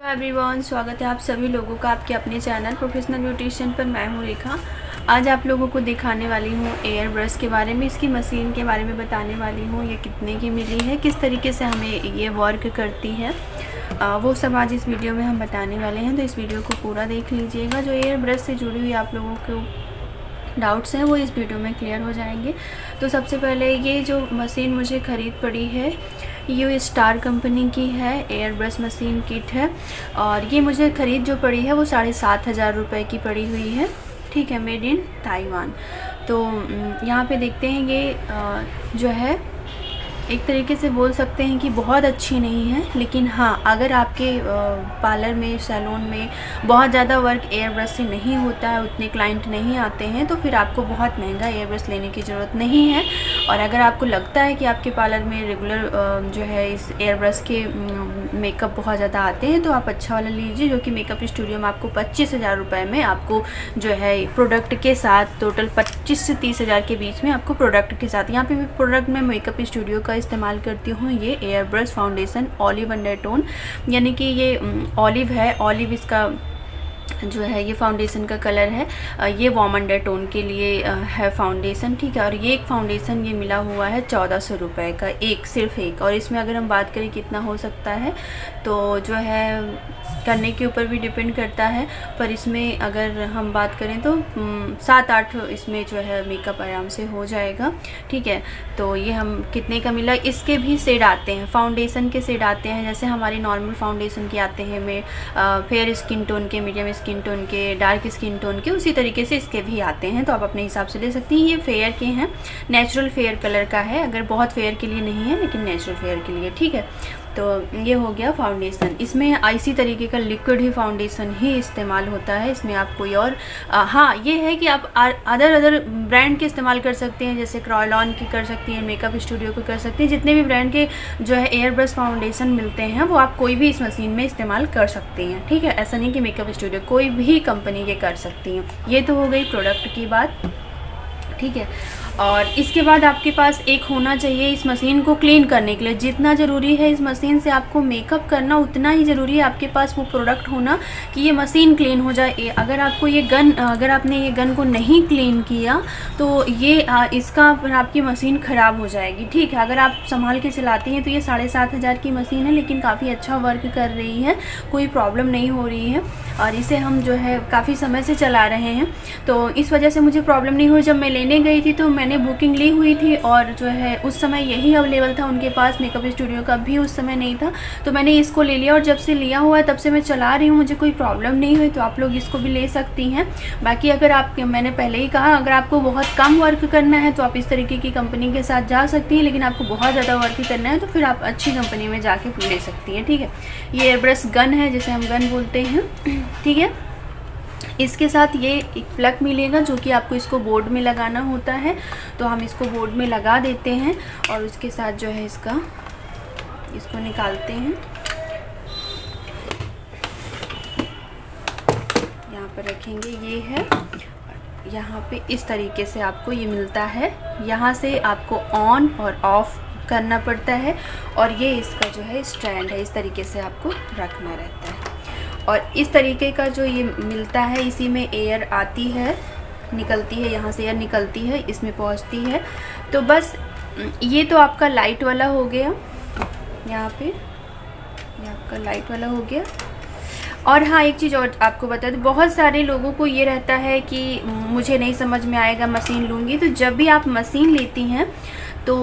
Everyone, स्वागत है आप सभी लोगों का आपके अपने चैनल प्रोफेशनल ब्यूटिशियन पर। मैं हूँ रेखा। आज आप लोगों को दिखाने वाली हूँ एयर ब्रश के बारे में, इसकी मशीन के बारे में बताने वाली हूँ। ये कितने की मिली है, किस तरीके से हमें ये वर्क करती है, वो सब आज इस वीडियो में हम बताने वाले हैं। तो इस वीडियो को पूरा देख लीजिएगा। जो एयर ब्रश से जुड़ी हुई आप लोगों को डाउट्स हैं वो इस वीडियो में क्लियर हो जाएंगे। तो सबसे पहले ये जो मशीन मुझे ख़रीद पड़ी है ये स्टार कंपनी की है, एयर ब्रश मशीन किट है। और ये मुझे ख़रीद जो पड़ी है वो 7,500 रुपये की पड़ी हुई है। ठीक है, मेड इन ताइवान। तो यहाँ पे देखते हैं ये जो है एक तरीके से बोल सकते हैं कि बहुत अच्छी नहीं है, लेकिन हाँ अगर आपके पार्लर में, सैलून में बहुत ज़्यादा वर्क एयर ब्रश से नहीं होता है, उतने क्लाइंट नहीं आते हैं, तो फिर आपको बहुत महंगा एयर ब्रश लेने की ज़रूरत नहीं है। और अगर आपको लगता है कि आपके पार्लर में रेगुलर जो है इस एयर ब्रश के मेकअप बहुत ज़्यादा आते हैं, तो आप अच्छा वाला लीजिए, जो कि मेकअप स्टूडियो में आपको 25,000 रुपये में आपको जो है प्रोडक्ट के साथ टोटल 25 से 30,000 के बीच में आपको प्रोडक्ट के साथ। यहाँ पे भी प्रोडक्ट में मेकअप स्टूडियो का इस्तेमाल करती हूँ। ये air brush foundation olive undertone, यानी कि ये ऑलिव है, ऑलिव इसका जो है ये फाउंडेशन का कलर है। ये वार्म अंडरटोन के लिए है फाउंडेशन। ठीक है, और ये एक फाउंडेशन ये मिला हुआ है 1400 रुपये का, एक सिर्फ एक। और इसमें अगर हम बात करें कितना हो सकता है, तो जो है करने के ऊपर भी डिपेंड करता है, पर इसमें अगर हम बात करें तो 7-8 इसमें जो है मेकअप आराम से हो जाएगा। ठीक है, तो ये हम कितने का मिला। इसके भी शेड आते हैं, फाउंडेशन के शेड आते हैं, जैसे हमारे नॉर्मल फाउंडेशन के आते हैं में फेयर स्किन टोन के, मीडियम स्किन टोन के, डार्क स्किन टोन के, उसी तरीके से इसके भी आते हैं। तो आप अपने हिसाब से ले सकती हैं। ये फेयर के हैं, नेचुरल फेयर कलर का है, अगर बहुत फेयर के लिए नहीं है लेकिन नेचुरल फेयर के लिए। ठीक है, तो ये हो गया फाउंडेशन। इसमें इसी तरीके का लिक्विड ही फाउंडेशन ही इस्तेमाल होता है, इसमें आप कोई और हाँ ये है कि आप अदर ब्रांड के इस्तेमाल कर सकते हैं, जैसे क्रॉयलॉन की कर सकती हैं, मेकअप स्टूडियो को कर सकते हैं। जितने भी ब्रांड के जो है एयर ब्रश फाउंडेशन मिलते हैं वो आप कोई भी इस मशीन में इस्तेमाल कर सकते हैं। ठीक है, ऐसा नहीं कि मेकअप स्टूडियो, कोई भी कंपनी के कर सकती हैं। ये तो हो गई प्रोडक्ट की बात। ठीक है, और इसके बाद आपके पास एक होना चाहिए इस मशीन को क्लीन करने के लिए। जितना ज़रूरी है इस मशीन से आपको मेकअप करना, उतना ही ज़रूरी है आपके पास वो प्रोडक्ट होना कि ये मशीन क्लीन हो जाए। अगर आपको ये अगर आपने ये गन को नहीं क्लीन किया तो ये इसका फिर आपकी मशीन ख़राब हो जाएगी। ठीक है, अगर आप संभाल के चलाती हैं तो ये 7,500 की मशीन है, लेकिन काफ़ी अच्छा वर्क कर रही है, कोई प्रॉब्लम नहीं हो रही है। और इसे हम जो है काफ़ी समय से चला रहे हैं, तो इस वजह से मुझे प्रॉब्लम नहीं हुई। जब मैं लेने गई थी तो मैंने बुकिंग ली हुई थी, और जो है उस समय यही अवेलेबल था उनके पास, मेकअप स्टूडियो का भी उस समय नहीं था, तो मैंने इसको ले लिया। और जब से लिया हुआ है तब से मैं चला रही हूँ, मुझे कोई प्रॉब्लम नहीं हुई। तो आप लोग इसको भी ले सकती हैं। बाकी अगर आप, मैंने पहले ही कहा, अगर आपको बहुत कम वर्क करना है तो आप इस तरीके की कंपनी के साथ जा सकती हैं, लेकिन आपको बहुत ज़्यादा वर्क करना है तो फिर आप अच्छी कंपनी में जाके ले सकती हैं। ठीक है, ये एयर ब्रश गन है, जिसे हम गन बोलते हैं। ठीक है, इसके साथ ये एक प्लग मिलेगा जो कि आपको इसको बोर्ड में लगाना होता है, तो हम इसको बोर्ड में लगा देते हैं। और उसके साथ जो है इसको निकालते हैं, यहाँ पर रखेंगे। ये है, यहाँ पे इस तरीके से आपको ये मिलता है, यहाँ से आपको ऑन और ऑफ करना पड़ता है। और ये इसका जो है स्टैंड है, इस तरीके से आपको रखना रहता है। और इस तरीके का जो ये मिलता है, इसी में एयर आती है, निकलती है, यहाँ से एयर निकलती है, इसमें पहुँचती है। तो बस ये तो आपका लाइट वाला हो गया, यहाँ पे ये आपका लाइट वाला हो गया। और हाँ, एक चीज़ और आपको बता दूँ, बहुत सारे लोगों को ये रहता है कि मुझे नहीं समझ में आएगा, मशीन लूँगी। तो जब भी आप मशीन लेती हैं तो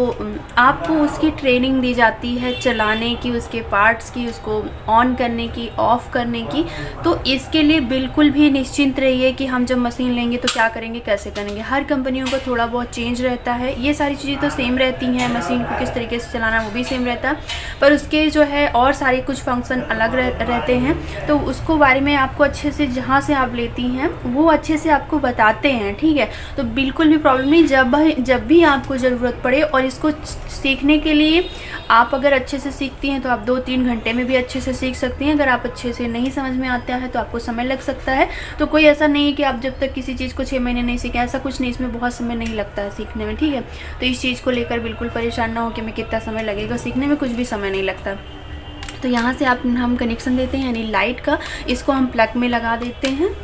आपको उसकी ट्रेनिंग दी जाती है, चलाने की, उसके पार्ट्स की, उसको ऑन करने की, ऑफ़ करने की। तो इसके लिए बिल्कुल भी निश्चिंत रहिए कि हम जब मशीन लेंगे तो क्या करेंगे, कैसे करेंगे। हर कंपनियों का थोड़ा बहुत चेंज रहता है, ये सारी चीज़ें तो सेम रहती हैं, मशीन को किस तरीके से चलाना वो भी सेम रहता है, पर उसके जो है और सारे कुछ फंक्शन अलग रहते हैं। तो उसको बारे में आपको अच्छे से, जहाँ से आप लेती हैं वो अच्छे से आपको बताते हैं। ठीक है, तो बिल्कुल भी प्रॉब्लम नहीं। जब भी आपको ज़रूरत पड़े, और इसको सीखने के लिए आप अगर अच्छे से सीखती हैं तो आप 2-3 घंटे में भी अच्छे से सीख सकती हैं। अगर आप अच्छे से नहीं समझ में आता है तो आपको समय लग सकता है। तो कोई ऐसा नहीं है कि आप जब तक किसी चीज़ को 6 महीने नहीं सीखें, ऐसा कुछ नहीं, इसमें बहुत समय नहीं लगता है सीखने में। ठीक है, तो इस चीज़ को लेकर बिल्कुल परेशान ना हो कि मैं कितना समय लगेगा सीखने में, कुछ भी समय नहीं लगता। तो तो यहाँ से आप हम कनेक्शन देते हैं यानी लाइट का, इसको हम प्लग में लगा देते हैं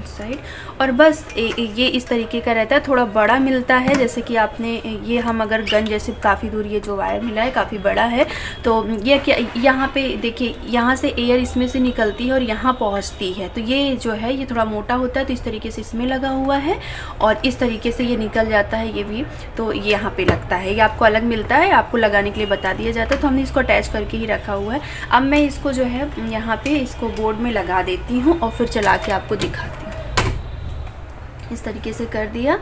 साइड, और बस ये इस तरीके का रहता है। थोड़ा बड़ा मिलता है, जैसे कि आपने ये हम अगर गन जैसे काफ़ी दूर ये जो वायर मिला है काफ़ी बड़ा है, तो ये क्या यहाँ पे देखिए यहाँ से एयर इसमें से निकलती है और यहाँ पहुँचती है। तो ये जो है ये थोड़ा मोटा होता है, तो इस तरीके से इसमें लगा हुआ है और इस तरीके से ये निकल जाता है ये भी, तो ये यहाँ पे लगता है। ये आपको अलग मिलता है, आपको लगाने के लिए बता दिया जाता है, तो हमने इसको अटैच करके ही रखा हुआ है। अब मैं इसको जो है यहाँ पे इसको बोर्ड में लगा देती हूँ और फिर चला के आपको दिखाती हूँ। इस तरीके से कर दिया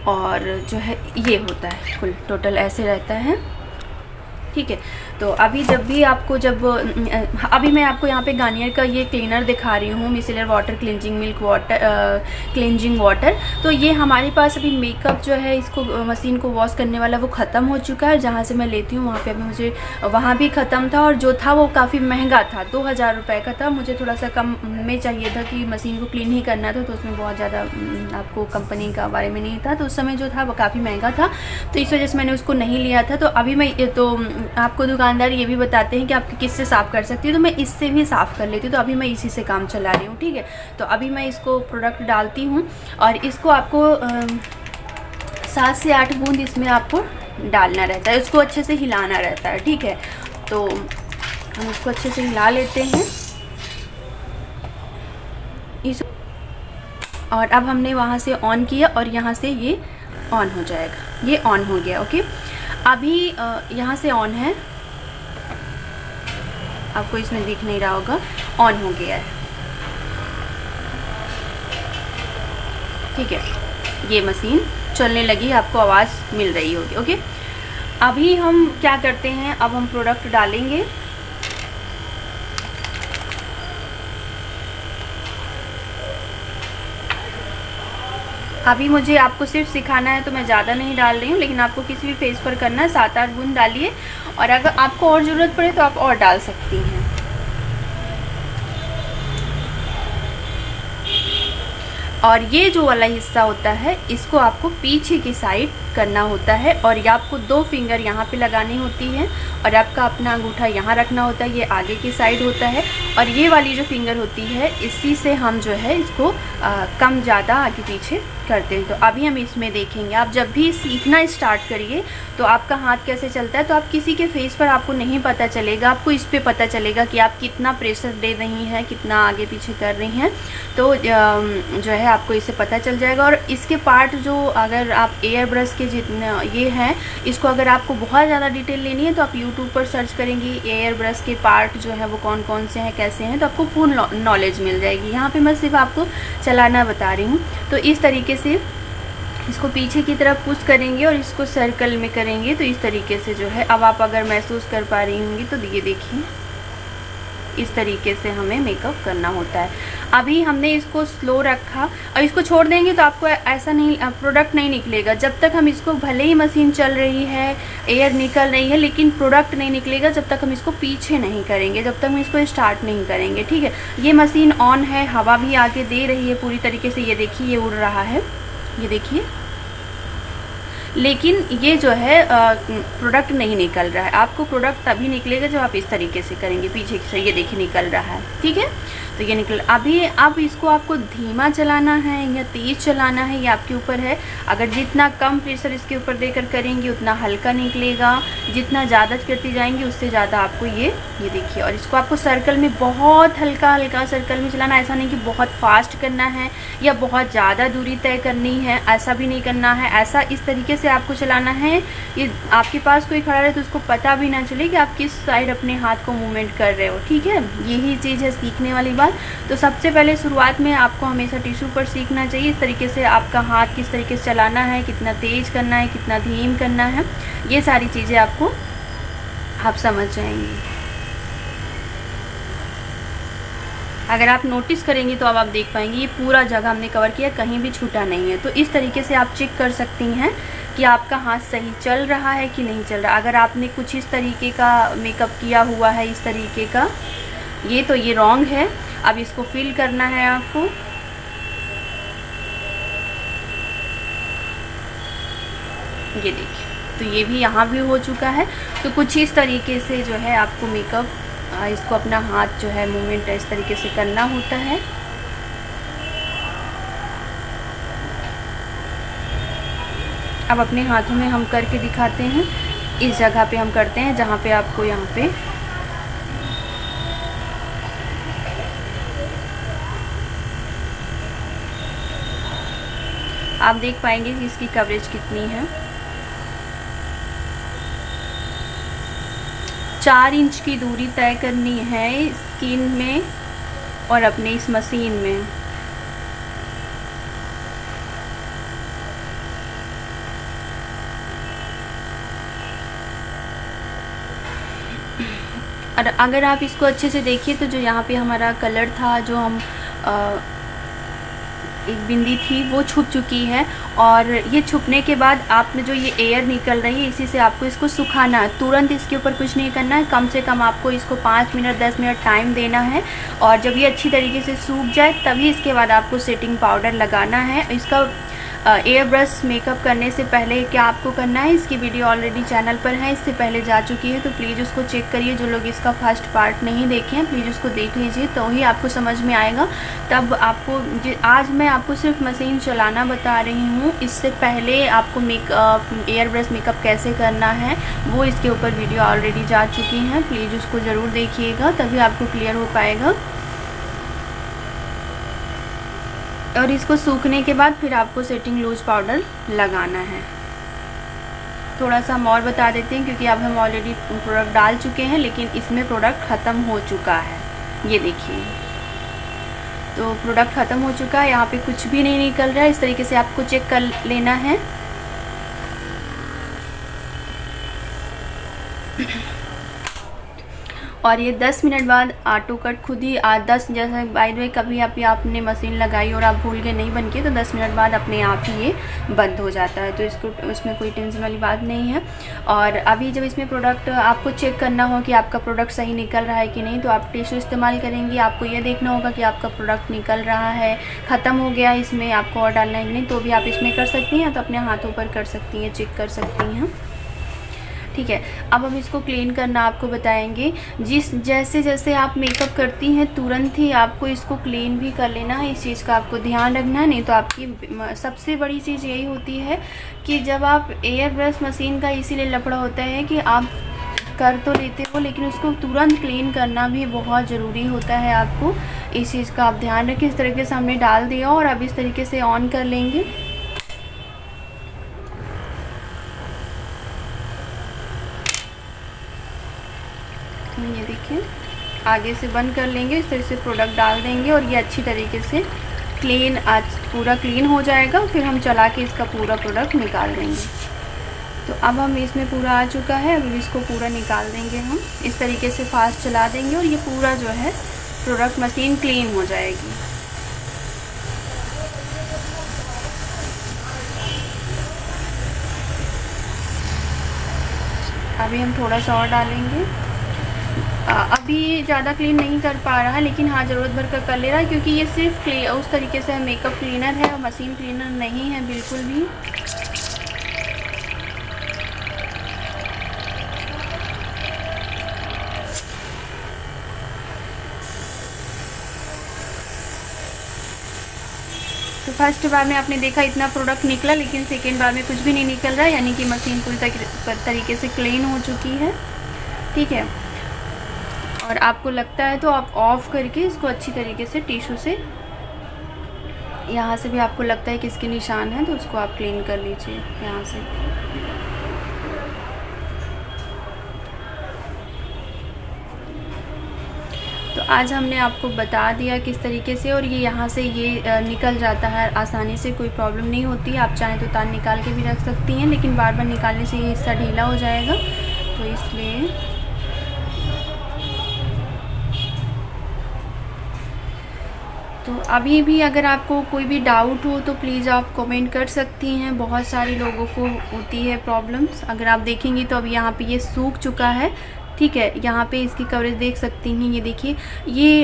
और जो है ये होता है कुल टोटल ऐसे रहता है, ठीक है। तो अभी जब भी आपको अभी मैं आपको यहाँ पे गार्नियर का ये क्लीनर दिखा रही हूँ, micellar water cleansing milk water cleansing water. तो ये हमारे पास अभी मेकअप जो है इसको मशीन को वॉश करने वाला वो ख़त्म हो चुका है। जहाँ से मैं लेती हूँ वहाँ पे अभी मुझे वहाँ भी ख़त्म था, और जो था वो काफ़ी महंगा था, 2000 रुपये का था। मुझे थोड़ा सा कम में चाहिए था कि मशीन को क्लीन ही करना था, तो उसमें बहुत ज़्यादा आपको कंपनी का बारे में नहीं था, तो उस समय जो था वो काफ़ी महंगा था, तो इस वजह से मैंने उसको नहीं लिया था। तो अभी मैं आपको दुकानदार ये भी बताते हैं कि आप किससे साफ़ कर सकती हो, तो मैं इससे भी साफ़ कर लेती हूँ। तो अभी मैं इसी से काम चला रही हूँ, ठीक है। तो अभी मैं इसको प्रोडक्ट डालती हूँ और इसको आपको 7 से 8 बूंद इसमें आपको डालना रहता है, उसको अच्छे से हिलाना रहता है, ठीक है। तो हम इसको अच्छे से हिला लेते हैं इस, और अब हमने वहाँ से ऑन किया और यहाँ से ये ऑन हो जाएगा, ये ऑन हो गया, ओके। अभी यहाँ से ऑन है, आपको इसमें दिख नहीं रहा होगा, ऑन हो गया है, ठीक है। ये मशीन चलने लगी, आपको आवाज़ मिल रही होगी, ओके। अभी हम क्या करते हैं, अब हम प्रोडक्ट डालेंगे। अभी मुझे आपको सिर्फ सिखाना है, तो मैं ज़्यादा नहीं डाल रही हूँ, लेकिन आपको किसी भी फेस पर करना है 7-8 बूंद डालिए, और अगर आपको और ज़रूरत पड़े तो आप और डाल सकती हैं। और ये जो वाला हिस्सा होता है इसको आपको पीछे की साइड करना होता है, और ये आपको 2 फिंगर यहाँ पे लगानी होती है, और आपका अपना अंगूठा यहाँ रखना होता है, ये आगे की साइड होता है, और ये वाली जो फिंगर होती है इसी से हम जो है इसको कम ज़्यादा आगे पीछे करते हैं। तो अभी हम इसमें देखेंगे, आप जब भी सीखना स्टार्ट करिए तो आपका हाथ कैसे चलता है, तो आप किसी के फेस पर आपको नहीं पता चलेगा, आपको इस पे पता चलेगा कि आप कितना प्रेशर दे रही हैं, कितना आगे पीछे कर रही हैं, तो जो है आपको इससे पता चल जाएगा। और इसके पार्ट जो अगर आप एयर ब्रश के जितने ये हैं, इसको अगर आपको बहुत ज़्यादा डिटेल लेनी है तो आप यूट्यूब पर सर्च करेंगी एयर ब्रश के पार्ट जो है वो कौन कौन से हैं, कैसे हैं, तो आपको फुल नॉलेज मिल जाएगी। यहाँ पे मैं सिर्फ आपको चलाना बता रही हूँ। तो इस तरीके से इसको पीछे की तरफ पुश करेंगे और इसको सर्कल में करेंगे, तो इस तरीके से जो है, अब आप अगर महसूस कर पा रही होंगी तो ये देखिए इस तरीके से हमें मेकअप करना होता है। अभी हमने इसको स्लो रखा और इसको छोड़ देंगे तो आपको ऐसा नहीं प्रोडक्ट नहीं निकलेगा। जब तक हम इसको, भले ही मशीन चल रही है, एयर निकल रही है, लेकिन प्रोडक्ट नहीं निकलेगा जब तक हम इसको पीछे नहीं करेंगे, जब तक हम इसको स्टार्ट नहीं करेंगे, ठीक है। ये मशीन ऑन है, हवा भी आगे दे रही है पूरी तरीके से, ये देखिए ये उड़ रहा है, ये देखिए, लेकिन ये जो है प्रोडक्ट नहीं निकल रहा है। आपको प्रोडक्ट तभी निकलेगा जब आप इस तरीके से करेंगे, पीछे से, ये देखिए निकल रहा है, ठीक है। तो ये निकल, अभी अब इसको आपको धीमा चलाना है या तेज़ चलाना है, ये आपके ऊपर है। अगर जितना कम प्रेशर इसके ऊपर देकर करेंगे उतना हल्का निकलेगा, जितना ज़्यादा करती जाएंगी उससे ज़्यादा आपको ये देखिए। और इसको आपको सर्कल में बहुत हल्का हल्का सर्कल में चलाना, ऐसा नहीं कि बहुत फास्ट करना है या बहुत ज़्यादा दूरी तय करनी है, ऐसा भी नहीं करना है। ऐसा इस तरीके से आपको चलाना है, ये आपके पास कोई खड़ा रहे तो उसको पता भी ना चले कि आप किस साइड अपने हाथ को मूवमेंट कर रहे हो, ठीक है। यही चीज़ है सीखने वाली बात। तो सबसे पहले शुरुआत में आपको हमेशा टिश्यू पर सीखना चाहिए, इस तरीके से आपका हाथ किस तरीके से चलाना है, कितना तेज़ करना है, कितना धीम करना है, ये सारी चीज़ें आपको आप समझ जाएंगे। अगर आप नोटिस करेंगी तो अब आप देख पाएंगे ये पूरा जगह हमने कवर किया, कहीं भी छूटा नहीं है। तो इस तरीके से आप चेक कर सकती हैं कि आपका हाथ सही चल रहा है कि नहीं चल रहा। अगर आपने कुछ इस तरीके का मेकअप किया हुआ है, इस तरीके का, ये तो ये रॉन्ग है। अब इसको फिल करना है आपको, ये देखिए, तो ये भी यहाँ भी हो चुका है। तो कुछ इस तरीके से जो है आपको मेकअप इसको अपना हाथ जो है मूवमेंट इस तरीके से करना होता है। अब अपने हाथों में हम करके दिखाते हैं। इस जगह पे हम करते हैं जहाँ पे आपको यहाँ पे आप देख पाएंगे कि इसकी कवरेज कितनी है। 4 इंच की दूरी तय करनी है स्किन में और अपने इस मशीन में। और अगर आप इसको अच्छे से देखिए तो जो यहाँ पे हमारा कलर था, जो हम एक बिंदी थी वो छुप चुकी है। और ये छुपने के बाद आप में जो ये एयर निकल रही है, इसी से आपको इसको सुखाना है। तुरंत इसके ऊपर कुछ नहीं करना है, कम से कम आपको इसको 5 मिनट 10 मिनट टाइम देना है। और जब ये अच्छी तरीके से सूख जाए तभी इसके बाद आपको सेटिंग पाउडर लगाना है। इसका एयर ब्रश मेकअप करने से पहले क्या आपको करना है, इसकी वीडियो ऑलरेडी चैनल पर है, इससे पहले जा चुकी है, तो प्लीज़ उसको चेक करिए। जो लोग इसका फर्स्ट पार्ट नहीं देखे हैं प्लीज़ उसको देख लीजिए, तो ही आपको समझ में आएगा। तब आपको आज मैं आपको सिर्फ मशीन चलाना बता रही हूँ, इससे पहले आपको एयर ब्रश मेकअप कैसे करना है वो इसके ऊपर वीडियो ऑलरेडी जा चुकी हैं। प्लीज़ उसको ज़रूर देखिएगा, तभी आपको क्लियर हो पाएगा। और इसको सूखने के बाद फिर आपको सेटिंग लूज पाउडर लगाना है। थोड़ा सा हम और बता देते हैं क्योंकि अब हम ऑलरेडी प्रोडक्ट डाल चुके हैं, लेकिन इसमें प्रोडक्ट ख़त्म हो चुका है। ये देखिए, तो प्रोडक्ट ख़त्म हो चुका है, यहाँ पे कुछ भी नहीं निकल रहा है। इस तरीके से आपको चेक कर लेना है। और ये 10 मिनट बाद ऑटो कट खुद ही 10 जैसे बाय द वे कभी आपने मशीन लगाई और आप भूल गए नहीं बन के, तो 10 मिनट बाद अपने आप ही ये बंद हो जाता है। तो इसको उसमें कोई टेंशन वाली बात नहीं है। और अभी जब इसमें प्रोडक्ट आपको चेक करना हो कि आपका प्रोडक्ट सही निकल रहा है कि नहीं, तो आप टिश्यू इस्तेमाल करेंगे। आपको ये देखना होगा कि आपका प्रोडक्ट निकल रहा है, ख़त्म हो गया, इसमें आपको और डालना है कि नहीं, तो भी आप इसमें कर सकती हैं। तो अपने हाथों पर कर सकती हैं, चेक कर सकती हैं। ठीक है, अब हम इसको क्लीन करना आपको बताएंगे। जैसे जैसे आप मेकअप करती हैं तुरंत ही आपको इसको क्लीन भी कर लेना है। इस चीज़ का आपको ध्यान रखना है, नहीं तो आपकी सबसे बड़ी चीज़ यही होती है कि जब आप एयर ब्रश मशीन का इसीलिए लफड़ा होता है कि आप कर तो लेते हो, लेकिन उसको तुरंत क्लीन करना भी बहुत ज़रूरी होता है। आपको इस चीज़ का आप ध्यान रखें। इस तरीके से हमने डाल दिया और अब इस तरीके से ऑन कर लेंगे। ये देखिए, आगे से बंद कर लेंगे, इस तरह से प्रोडक्ट डाल देंगे और ये अच्छी तरीके से क्लीन आज पूरा क्लीन हो जाएगा। फिर हम चला के इसका पूरा प्रोडक्ट निकाल देंगे। तो अब हम इसमें पूरा आ चुका है, अब इसको पूरा निकाल देंगे हम। इस तरीके से फास्ट चला देंगे और ये पूरा जो है प्रोडक्ट मशीन क्लीन हो जाएगी। अभी हम थोड़ा सा और डालेंगे। अभी ज़्यादा क्लीन नहीं कर पा रहा है, लेकिन हाँ ज़रूरत भर कर ले रहा है, क्योंकि ये सिर्फ उस तरीके से मेकअप क्लीनर है और मशीन क्लीनर नहीं है बिल्कुल भी। तो फर्स्ट बार में आपने देखा इतना प्रोडक्ट निकला, लेकिन सेकेंड बार में कुछ भी नहीं निकल रहा है, यानी कि मशीन पूरी तरीके से क्लीन हो चुकी है। ठीक है, और आपको लगता है तो आप ऑफ़ करके इसको अच्छी तरीके से टिश्यू से, यहाँ से भी आपको लगता है कि इसके निशान हैं तो उसको आप क्लीन कर लीजिए यहाँ से। तो आज हमने आपको बता दिया किस तरीके से, और ये यहाँ से ये निकल जाता है आसानी से, कोई प्रॉब्लम नहीं होती। आप चाहें तो तार निकाल के भी रख सकती हैं, लेकिन बार बार निकालने से ये हिस्सा ढीला हो जाएगा, तो इसलिए। तो अभी भी अगर आपको कोई भी डाउट हो तो प्लीज़ आप कमेंट कर सकती हैं। बहुत सारे लोगों को होती है प्रॉब्लम्स। अगर आप देखेंगी तो अभी यहाँ पे ये सूख चुका है, ठीक है। यहाँ पे इसकी कवरेज देख सकती हैं, ये देखिए। ये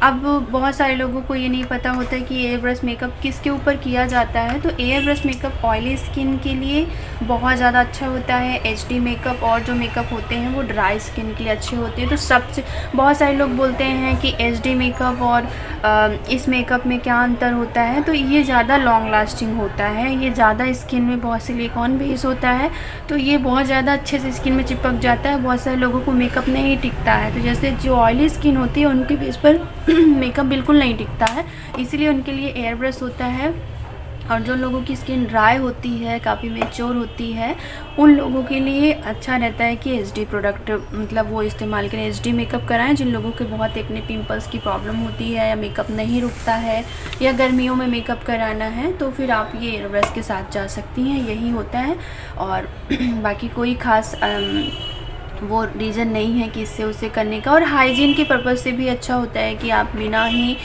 अब बहुत सारे लोगों को ये नहीं पता होता है कि एयर ब्रश मेकअप किसके ऊपर किया जाता है। तो air brush makeup oily skin के लिए बहुत ज़्यादा अच्छा होता है। एचडी मेकअप और जो मेकअप होते हैं वो ड्राई स्किन के लिए अच्छे होते हैं। तो सबसे बहुत सारे लोग बोलते हैं कि एचडी मेकअप और इस मेकअप में क्या अंतर होता है। तो ये ज़्यादा लॉन्ग लास्टिंग होता है, ये ज़्यादा स्किन में बहुत सिलिकॉन बेस होता है, तो ये बहुत ज़्यादा अच्छे से स्किन में चिपक जाता है। बहुत सारे लोगों को मेकअप नहीं टिकता है। तो जैसे जो ऑयली स्किन होती है उनके बेस पर मेकअप बिल्कुल नहीं टिकता है, इसीलिए उनके लिए एयर ब्रश होता है। और जो लोगों की स्किन ड्राई होती है, काफ़ी मैच्योर होती है, उन लोगों के लिए अच्छा रहता है कि एचडी प्रोडक्ट मतलब वो इस्तेमाल करें, एचडी मेकअप कराएं। जिन लोगों के बहुत एक्ने पिंपल्स की प्रॉब्लम होती है या मेकअप नहीं रुकता है या गर्मियों में मेकअप कराना है, तो फिर आप ये एयर ब्रश के साथ जा सकती हैं, यही होता है। और बाकी कोई ख़ास वो रीज़न नहीं है कि इससे उसे करने का। और हाइजीन के पर्पज़ से भी अच्छा होता है कि आप बिना ही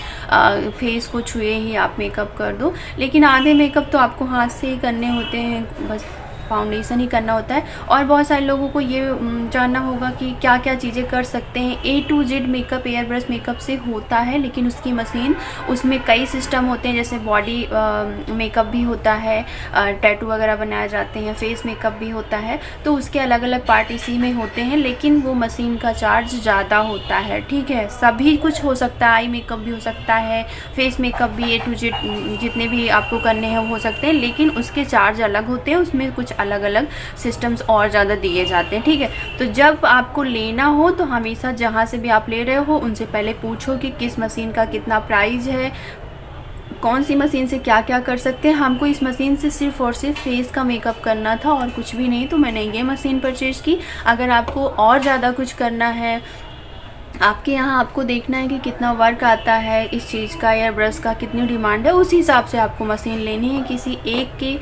फेस को छुए ही आप मेकअप कर दो। लेकिन आधे मेकअप तो आपको हाथ से ही करने होते हैं, बस फाउंडेशन ही करना होता है। और बहुत सारे लोगों को ये जानना होगा कि क्या क्या चीज़ें कर सकते हैं। A to Z makeup air brush makeup से होता है, लेकिन उसकी मशीन, उसमें कई सिस्टम होते हैं। जैसे बॉडी मेकअप भी होता है, टैटू वगैरह बनाए जाते हैं, फेस मेकअप भी होता है, तो उसके अलग अलग पार्ट इसी में होते हैं। लेकिन वो मशीन का चार्ज ज़्यादा होता है, ठीक है। सभी कुछ हो सकता है, आई मेकअप भी हो सकता है, फेस मेकअप भी, A to Z जितने भी आपको करने हैं वो हो सकते हैं, लेकिन उसके चार्ज अलग होते हैं, उसमें कुछ अलग अलग सिस्टम्स और ज़्यादा दिए जाते हैं, ठीक है। तो जब आपको लेना हो तो हमेशा जहाँ से भी आप ले रहे हो उनसे पहले पूछो कि किस मशीन का कितना प्राइस है, कौन सी मशीन से क्या क्या कर सकते हैं। हमको इस मशीन से सिर्फ और सिर्फ फेस का मेकअप करना था और कुछ भी नहीं, तो मैंने ये मशीन परचेज़ की। अगर आपको और ज़्यादा कुछ करना है, आपके यहाँ आपको देखना है कि कितना वर्क आता है इस चीज़ का, एयर ब्रश का कितनी डिमांड है, उस हिसाब से आपको मशीन लेनी है। किसी एक के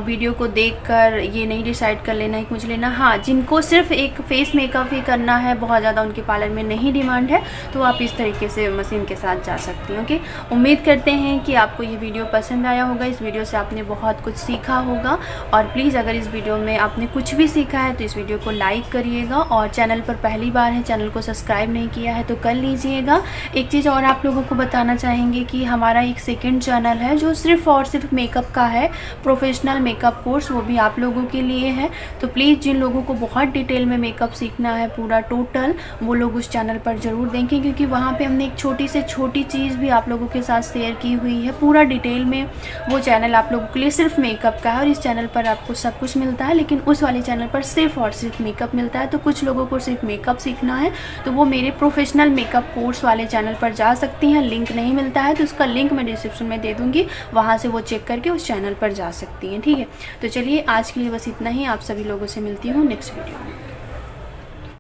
वीडियो को देखकर ये नहीं डिसाइड कर लेना है कि मुझे लेना। हाँ, जिनको सिर्फ एक फेस मेकअप ही करना है, बहुत ज़्यादा उनके पार्लर में नहीं डिमांड है, तो आप इस तरीके से मशीन के साथ जा सकती हैं। ओके, उम्मीद करते हैं कि आपको ये वीडियो पसंद आया होगा। इस वीडियो से आपने बहुत कुछ सीखा होगा। और प्लीज़ अगर इस वीडियो में आपने कुछ भी सीखा है तो इस वीडियो को लाइक करिएगा। और चैनल पर पहली बार है, चैनल को सब्सक्राइब नहीं किया है तो कर लीजिएगा। एक चीज़ और आप लोगों को बताना चाहेंगे कि हमारा एक सेकंड चैनल है जो सिर्फ और सिर्फ मेकअप का है, प्रोफेशनल मेकअप कोर्स, वो भी आप लोगों के लिए है। तो प्लीज़ जिन लोगों को बहुत डिटेल में मेकअप सीखना है पूरा टोटल, वो लोग उस चैनल पर ज़रूर देखें, क्योंकि वहाँ पे हमने एक छोटी से छोटी चीज़ भी आप लोगों के साथ शेयर की हुई है पूरा डिटेल में। वो चैनल आप लोगों के लिए सिर्फ मेकअप का है और इस चैनल पर आपको सब कुछ मिलता है, लेकिन उस वाले चैनल पर सिर्फ और सिर्फ मेकअप मिलता है। तो कुछ लोगों को सिर्फ मेकअप सीखना है तो वो मेरे प्रोफेशनल मेकअप कोर्स वाले चैनल पर जा सकती हैं। लिंक नहीं मिलता है तो उसका लिंक मैं डिस्क्रिप्शन में दे दूंगी, वहाँ से वो चेक करके उस चैनल पर जा सकती हैं, ठीक है। तो चलिए आज के लिए बस इतना ही। आप सभी लोगों से मिलती हूँ नेक्स्ट वीडियो में।